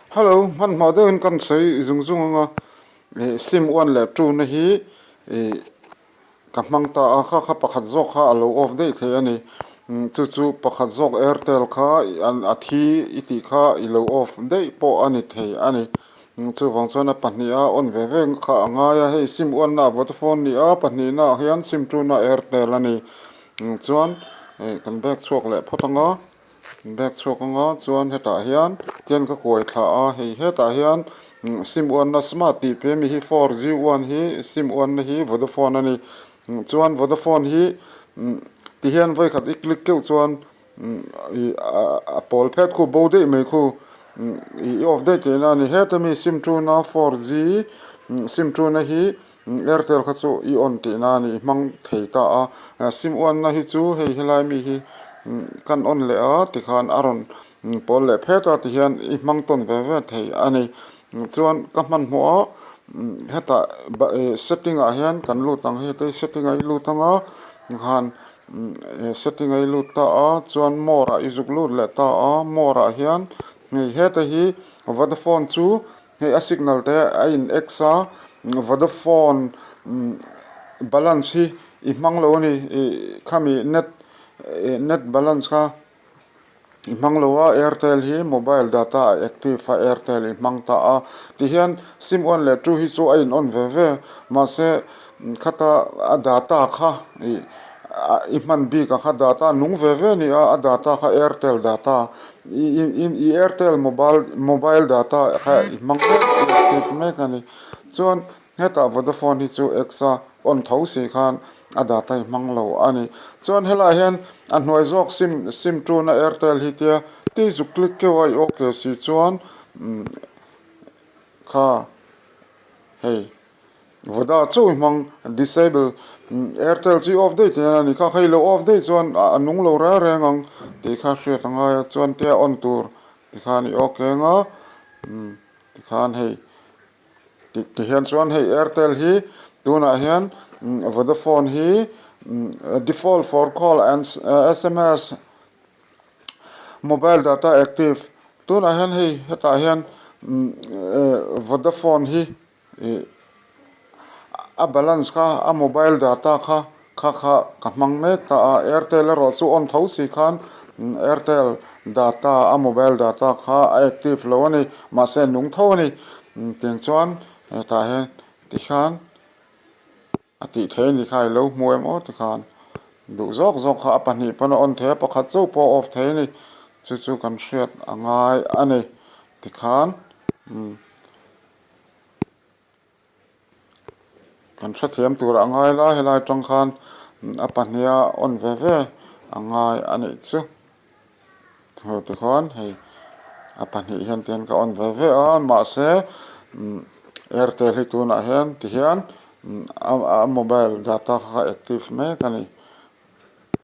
Hello, man ma de kan sei zung zung nga sim one le two na hi ka mang ta a kha pakhat zawk kha alo off dei the ani chu pakhat zawk Airtel kha an athi iti kha I lo off dei po ani thei ani chu wang chuan a pahnia on ve ve kha anga ya hei sim one na Vodafone ni a pahni na hian sim two na Airtel ani chuan kan bek chuak le photanga bek chokanga chuan heta hian tian ka koi thla a hei heta hian sim one na smart ti pe mi hi 4G one hi sim one na hi Vodafone ani chuan Vodafone hi ti hian voi khat I click keu chuan a pol phet khu bo dei mai khu I off dei te na ni heta mi sim 2 na 4G sim 2 na hi Airtel kha chu I on ti na ni mang thei ta a sim one na hi chu hei helai mi hi kan on le a ti khan aron pol le pheta ti hian I mang ton ve ve thei ani chuan ka man mo heta setting a hian kan lu tang he te setting ai lu tanga khan setting ai lu ta a chuan more a izuk lu le ta a more a hian hei heta hi Vodafone chu hei a signal te a in exa Vodafone balance hi I mang lo ni khami net balance kha I mang lo a Airtel hi mobile data active fa Airtel I mang ta a ti hian sim one le two hi chu a in on ve ve ma se khata a data kha I man bi ka kha data nung ve ve ni a data kha Airtel data I Airtel mobile data kha I mang active me ka ni chuan heta Vodafone hi chu exa on tho si khan a data I mang lo ani chuan hela hian an hnuai zawk sim 2 na Airtel hi tia ti zu click ke wai okay si chuan kha hei voda chu mang disable Airtel chi off date ani kha khai lo off date chuan anung lo ra rengang ti kha hriat anga chuan tia on tur ti khan I okay nga ti khan hei ti hian chuan hei Airtel hi tuna hian Vodafone hi default for call and SMS mobile data active tuna hian hei heta hian Vodafone hi a balance kha a mobile data kha ka mang mek ta a Airtel ro chu on tho si khan Airtel data a mobile data kha active lo ani ma se nung tho ani teng chuan ta hian ti khan ati the ni khai lo muem o ti khan du zok kha apani pana on the pakhat chu po off the ni chu kan hriat angai ani ti khan kan thra thiam tur angai la helai tang khan apania on ve ve angai ani chu tho ti khan hei apani hian ten ka on ve ve a ma se Airtel hi tuna hian ti hian a mobile data kha active me kani